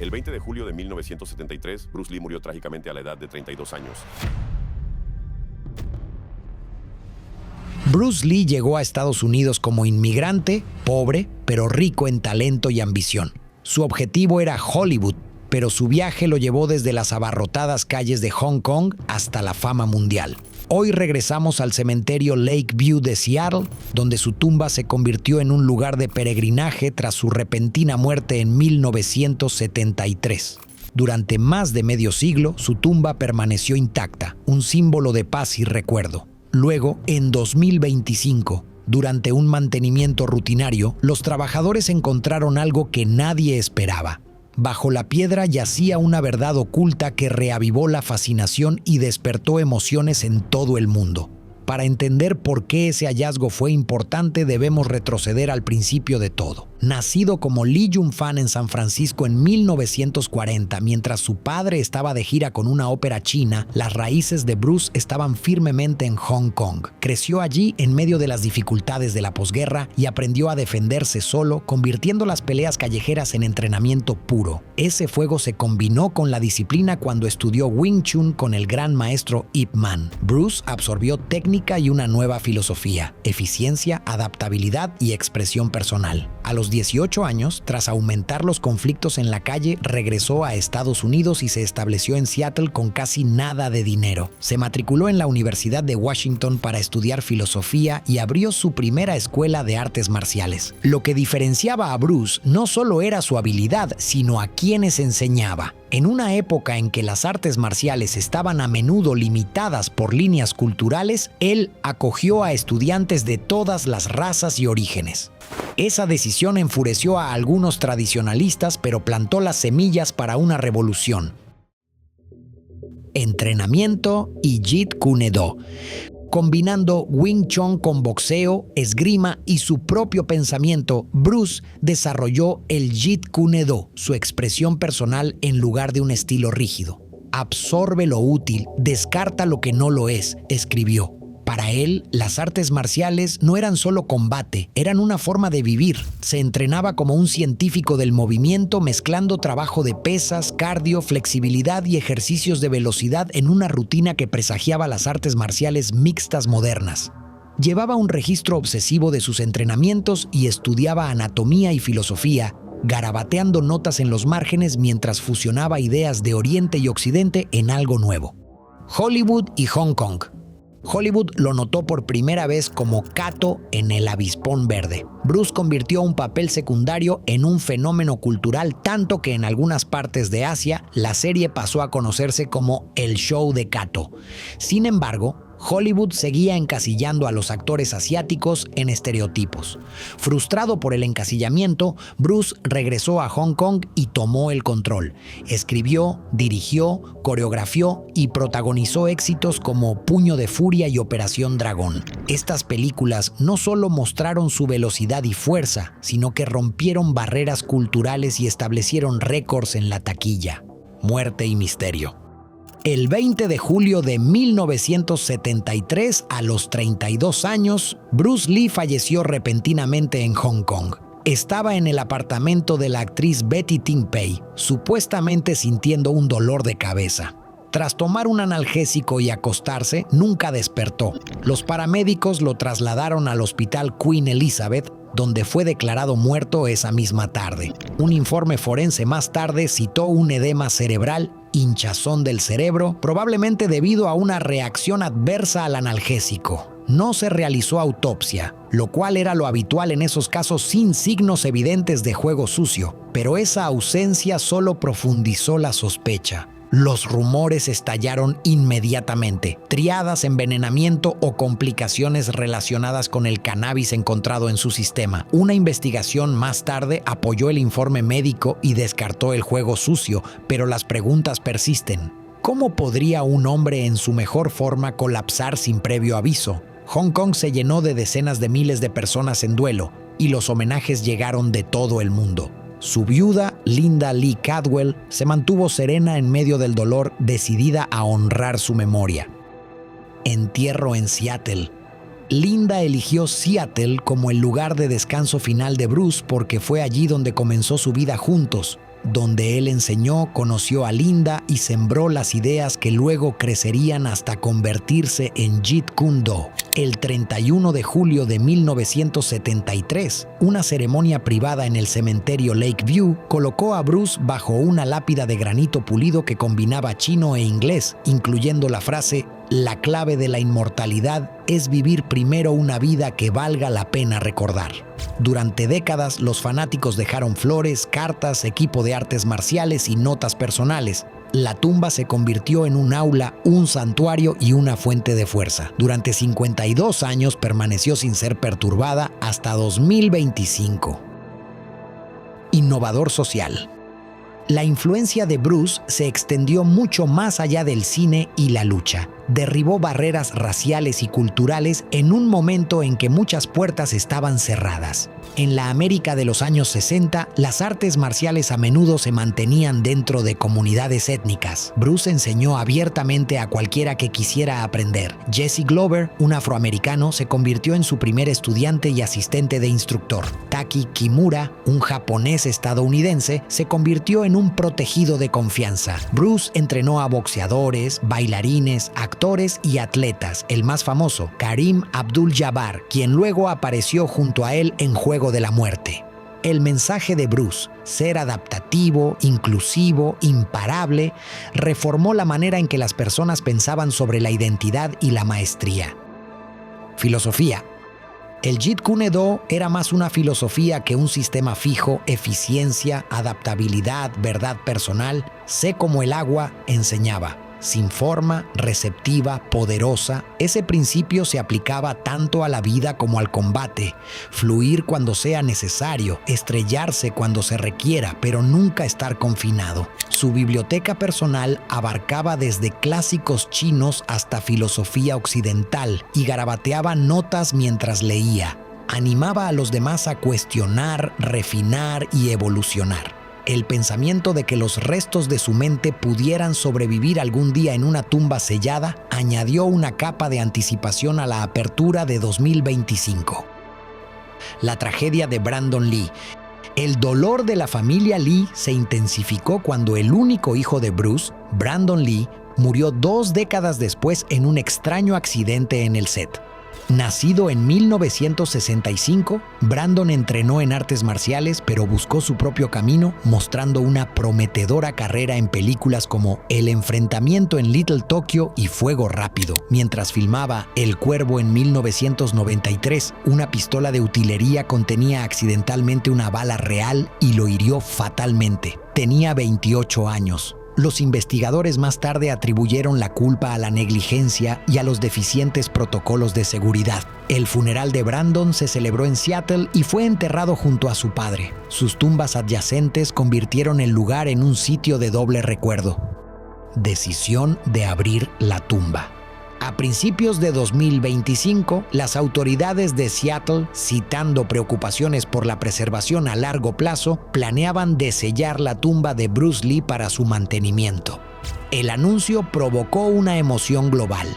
El 20 de julio de 1973, Bruce Lee murió trágicamente a la edad de 32 años. Bruce Lee llegó a Estados Unidos como inmigrante, pobre, pero rico en talento y ambición. Su objetivo era Hollywood, pero su viaje lo llevó desde las abarrotadas calles de Hong Kong hasta la fama mundial. Hoy regresamos al cementerio Lakeview de Seattle, donde su tumba se convirtió en un lugar de peregrinaje tras su repentina muerte en 1973. Durante más de medio siglo, su tumba permaneció intacta, un símbolo de paz y recuerdo. Luego, en 2025, durante un mantenimiento rutinario, los trabajadores encontraron algo que nadie esperaba. Bajo la piedra yacía una verdad oculta que reavivó la fascinación y despertó emociones en todo el mundo. Para entender por qué ese hallazgo fue importante, debemos retroceder al principio de todo. Nacido como Lee Jun-fan en San Francisco en 1940, mientras su padre estaba de gira con una ópera china, las raíces de Bruce estaban firmemente en Hong Kong. Creció allí en medio de las dificultades de la posguerra y aprendió a defenderse solo, convirtiendo las peleas callejeras en entrenamiento puro. Ese fuego se combinó con la disciplina cuando estudió Wing Chun con el gran maestro Ip Man. Bruce absorbió técnica y una nueva filosofía: eficiencia, adaptabilidad y expresión personal. A los 18 años, tras aumentar los conflictos en la calle, regresó a Estados Unidos y se estableció en Seattle con casi nada de dinero. Se matriculó en la Universidad de Washington para estudiar filosofía y abrió su primera escuela de artes marciales. Lo que diferenciaba a Bruce no solo era su habilidad, sino a quienes enseñaba. En una época en que las artes marciales estaban a menudo limitadas por líneas culturales, él acogió a estudiantes de todas las razas y orígenes. Esa decisión enfureció a algunos tradicionalistas, pero plantó las semillas para una revolución. Entrenamiento y Jeet Kune Do. Combinando Wing Chun con boxeo, esgrima y su propio pensamiento, Bruce desarrolló el Jeet Kune Do, su expresión personal en lugar de un estilo rígido. Absorbe lo útil, descarta lo que no lo es, escribió. Para él, las artes marciales no eran solo combate, eran una forma de vivir. Se entrenaba como un científico del movimiento, mezclando trabajo de pesas, cardio, flexibilidad y ejercicios de velocidad en una rutina que presagiaba las artes marciales mixtas modernas. Llevaba un registro obsesivo de sus entrenamientos y estudiaba anatomía y filosofía, garabateando notas en los márgenes mientras fusionaba ideas de Oriente y Occidente en algo nuevo. Hollywood y Hong Kong. Hollywood lo notó por primera vez como Kato en El Avispón Verde. Bruce convirtió un papel secundario en un fenómeno cultural, tanto que en algunas partes de Asia la serie pasó a conocerse como El Show de Kato. Sin embargo, Hollywood seguía encasillando a los actores asiáticos en estereotipos. Frustrado por el encasillamiento, Bruce regresó a Hong Kong y tomó el control. Escribió, dirigió, coreografió y protagonizó éxitos como Puño de Furia y Operación Dragón. Estas películas no solo mostraron su velocidad y fuerza, sino que rompieron barreras culturales y establecieron récords en la taquilla. Muerte y misterio. El 20 de julio de 1973, a los 32 años, Bruce Lee falleció repentinamente en Hong Kong. Estaba en el apartamento de la actriz Betty Ting Pei, supuestamente sintiendo un dolor de cabeza. Tras tomar un analgésico y acostarse, nunca despertó. Los paramédicos lo trasladaron al hospital Queen Elizabeth, donde fue declarado muerto esa misma tarde. Un informe forense más tarde citó un edema cerebral, hinchazón del cerebro, probablemente debido a una reacción adversa al analgésico. No se realizó autopsia, lo cual era lo habitual en esos casos sin signos evidentes de juego sucio, pero esa ausencia solo profundizó la sospecha. Los rumores estallaron inmediatamente: triadas, envenenamiento o complicaciones relacionadas con el cannabis encontrado en su sistema. Una investigación más tarde apoyó el informe médico y descartó el juego sucio, pero las preguntas persisten. ¿Cómo podría un hombre en su mejor forma colapsar sin previo aviso? Hong Kong se llenó de decenas de miles de personas en duelo, y los homenajes llegaron de todo el mundo. Su viuda, Linda Lee Cadwell, se mantuvo serena en medio del dolor, decidida a honrar su memoria. Entierro en Seattle. Linda eligió Seattle como el lugar de descanso final de Bruce porque fue allí donde comenzó su vida juntos. donde él enseñó, conoció a Linda y sembró las ideas que luego crecerían hasta convertirse en Jeet Kune Do. El 31 de julio de 1973, una ceremonia privada en el cementerio Lakeview colocó a Bruce bajo una lápida de granito pulido que combinaba chino e inglés, incluyendo la frase: "La clave de la inmortalidad es vivir primero una vida que valga la pena recordar". Durante décadas, los fanáticos dejaron flores, cartas, equipo de artes marciales y notas personales. La tumba se convirtió en un aula, un santuario y una fuente de fuerza. Durante 52 años permaneció sin ser perturbada hasta 2025. Innovador social. La influencia de Bruce se extendió mucho más allá del cine y la lucha. Derribó barreras raciales y culturales en un momento en que muchas puertas estaban cerradas. En la América de los años 60, las artes marciales a menudo se mantenían dentro de comunidades étnicas. Bruce enseñó abiertamente a cualquiera que quisiera aprender. Jesse Glover, un afroamericano, se convirtió en su primer estudiante y asistente de instructor. Taki Kimura, un japonés estadounidense, se convirtió en un protegido de confianza. Bruce entrenó a boxeadores, bailarines, actores y atletas. El más famoso, Kareem Abdul-Jabbar, quien luego apareció junto a él en Juego de la Muerte. El mensaje de Bruce, ser adaptativo, inclusivo, imparable, reformó la manera en que las personas pensaban sobre la identidad y la maestría. Filosofía. El Jeet Kune Do era más una filosofía que un sistema fijo. Eficiencia, adaptabilidad, verdad personal. Sé como el agua, enseñaba. Sin forma, receptiva, poderosa, ese principio se aplicaba tanto a la vida como al combate. Fluir cuando sea necesario, estrellarse cuando se requiera, pero nunca estar confinado. Su biblioteca personal abarcaba desde clásicos chinos hasta filosofía occidental y garabateaba notas mientras leía. Animaba a los demás a cuestionar, refinar y evolucionar. El pensamiento de que los restos de su mente pudieran sobrevivir algún día en una tumba sellada añadió una capa de anticipación a la apertura de 2025. La tragedia de Brandon Lee. El dolor de la familia Lee se intensificó cuando el único hijo de Bruce, Brandon Lee, murió 2 décadas después en un extraño accidente en el set. Nacido en 1965, Brandon entrenó en artes marciales, pero buscó su propio camino, mostrando una prometedora carrera en películas como El enfrentamiento en Little Tokyo y Fuego rápido. Mientras filmaba El Cuervo en 1993, una pistola de utilería contenía accidentalmente una bala real y lo hirió fatalmente. Tenía 28 años. Los investigadores más tarde atribuyeron la culpa a la negligencia y a los deficientes protocolos de seguridad. El funeral de Brandon se celebró en Seattle y fue enterrado junto a su padre. Sus tumbas adyacentes convirtieron el lugar en un sitio de doble recuerdo. Decisión de abrir la tumba. A principios de 2025, las autoridades de Seattle, citando preocupaciones por la preservación a largo plazo, planeaban desellar la tumba de Bruce Lee para su mantenimiento. El anuncio provocó una emoción global: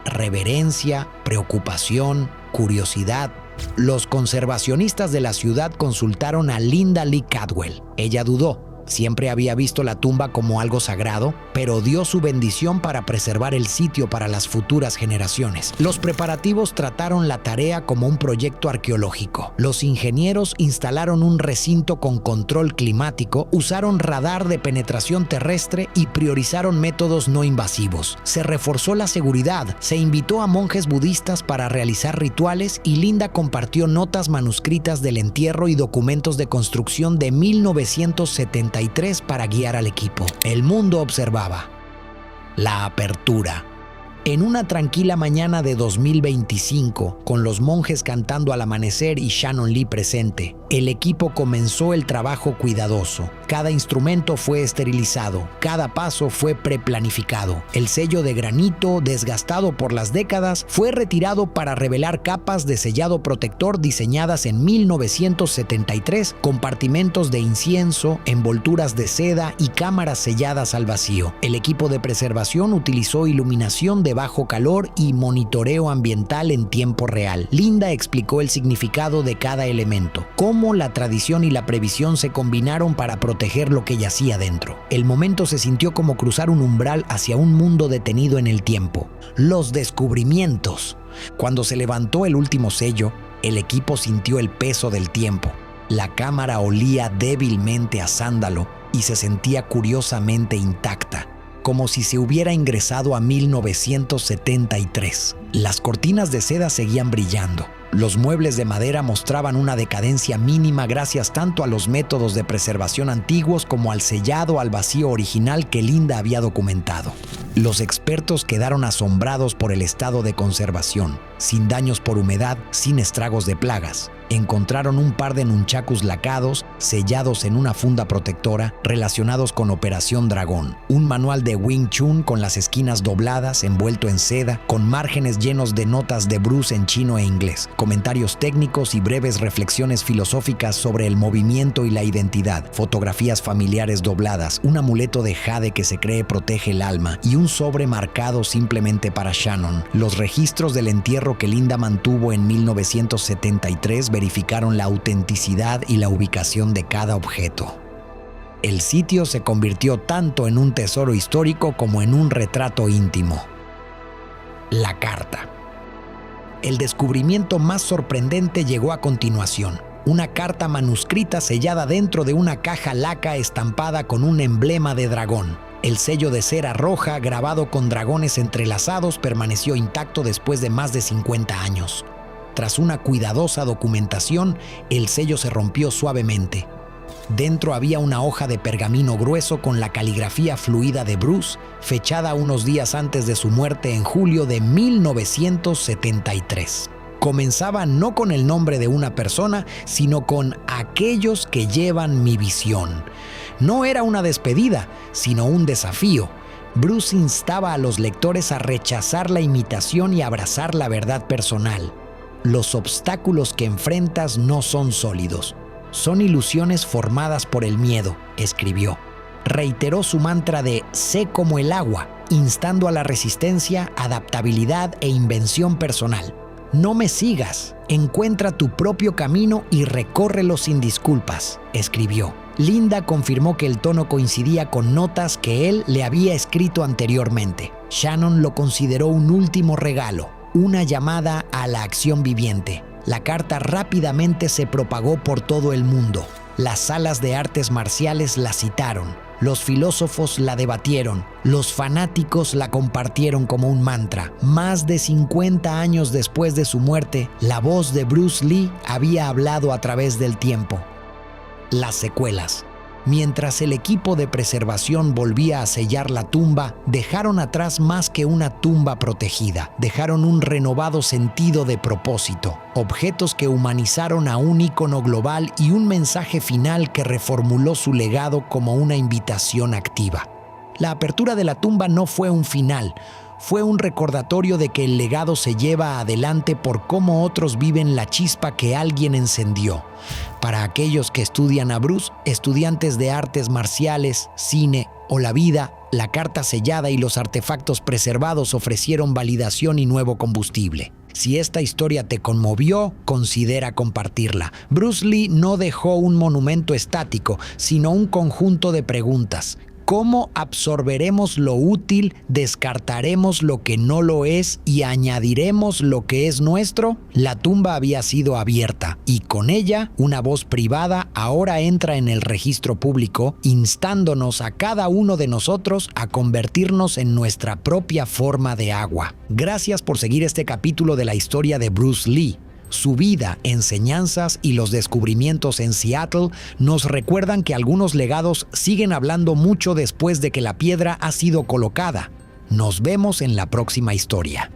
reverencia, preocupación, curiosidad. Los conservacionistas de la ciudad consultaron a Linda Lee Cadwell. Ella dudó. Siempre había visto la tumba como algo sagrado, pero dio su bendición para preservar el sitio para las futuras generaciones. Los preparativos trataron la tarea como un proyecto arqueológico. Los ingenieros instalaron un recinto con control climático, usaron radar de penetración terrestre y priorizaron métodos no invasivos. Se reforzó la seguridad, se invitó a monjes budistas para realizar rituales y Linda compartió notas manuscritas del entierro y documentos de construcción de 1973 para guiar al equipo. El mundo observaba. La apertura. En una tranquila mañana de 2025, con los monjes cantando al amanecer y Shannon Lee presente, el equipo comenzó el trabajo cuidadoso. Cada instrumento fue esterilizado, cada paso fue preplanificado. El sello de granito, desgastado por las décadas, fue retirado para revelar capas de sellado protector diseñadas en 1973, compartimentos de incienso, envolturas de seda y cámaras selladas al vacío. El equipo de preservación utilizó iluminación de bajo calor y monitoreo ambiental en tiempo real. Linda explicó el significado de cada elemento, cómo la tradición y la previsión se combinaron para proteger lo que yacía dentro. El momento se sintió como cruzar un umbral hacia un mundo detenido en el tiempo. Los descubrimientos. Cuando se levantó el último sello, el equipo sintió el peso del tiempo. La cámara olía débilmente a sándalo y se sentía curiosamente intacta, como si se hubiera ingresado a 1973. Las cortinas de seda seguían brillando. Los muebles de madera mostraban una decadencia mínima gracias tanto a los métodos de preservación antiguos como al sellado al vacío original que Linda había documentado. Los expertos quedaron asombrados por el estado de conservación, sin daños por humedad, sin estragos de plagas. Encontraron un par de nunchakus lacados, sellados en una funda protectora, relacionados con Operación Dragón. Un manual de Wing Chun con las esquinas dobladas, envuelto en seda, con márgenes llenos de notas de Bruce en chino e inglés, comentarios técnicos y breves reflexiones filosóficas sobre el movimiento y la identidad, fotografías familiares dobladas, un amuleto de jade que se cree protege el alma y un sobre marcado simplemente para Shannon. Los registros del entierro que Linda mantuvo en 1973 verificaron la autenticidad y la ubicación de cada objeto. El sitio se convirtió tanto en un tesoro histórico como en un retrato íntimo. La carta. El descubrimiento más sorprendente llegó a continuación. Una carta manuscrita sellada dentro de una caja laca estampada con un emblema de dragón. El sello de cera roja grabado con dragones entrelazados permaneció intacto después de más de 50 años. Tras una cuidadosa documentación, el sello se rompió suavemente. Dentro había una hoja de pergamino grueso con la caligrafía fluida de Bruce, fechada unos días antes de su muerte en julio de 1973. Comenzaba no con el nombre de una persona, sino con aquellos que llevan mi visión. No era una despedida, sino un desafío. Bruce instaba a los lectores a rechazar la imitación y abrazar la verdad personal. Los obstáculos que enfrentas no son sólidos. Son ilusiones formadas por el miedo, escribió. Reiteró su mantra de sé como el agua, instando a la resistencia, adaptabilidad e invención personal. No me sigas, encuentra tu propio camino y recórrelo sin disculpas, escribió. Linda confirmó que el tono coincidía con notas que él le había escrito anteriormente. Shannon lo consideró un último regalo, una llamada a la acción viviente. La carta rápidamente se propagó por todo el mundo. Las salas de artes marciales la citaron. Los filósofos la debatieron. Los fanáticos la compartieron como un mantra. Más de 50 años después de su muerte, la voz de Bruce Lee había hablado a través del tiempo. Las secuelas. Mientras el equipo de preservación volvía a sellar la tumba, dejaron atrás más que una tumba protegida. Dejaron un renovado sentido de propósito, objetos que humanizaron a un ícono global y un mensaje final que reformuló su legado como una invitación activa. La apertura de la tumba no fue un final, fue un recordatorio de que el legado se lleva adelante por cómo otros viven la chispa que alguien encendió. Para aquellos que estudian a Bruce, estudiantes de artes marciales, cine o la vida, la carta sellada y los artefactos preservados ofrecieron validación y nuevo combustible. Si esta historia te conmovió, considera compartirla. Bruce Lee no dejó un monumento estático, sino un conjunto de preguntas. ¿Cómo absorberemos lo útil, descartaremos lo que no lo es y añadiremos lo que es nuestro? La tumba había sido abierta y con ella una voz privada ahora entra en el registro público, instándonos a cada uno de nosotros a convertirnos en nuestra propia forma de agua. Gracias por seguir este capítulo de la historia de Bruce Lee. Su vida, enseñanzas y los descubrimientos en Seattle nos recuerdan que algunos legados siguen hablando mucho después de que la piedra ha sido colocada. Nos vemos en la próxima historia.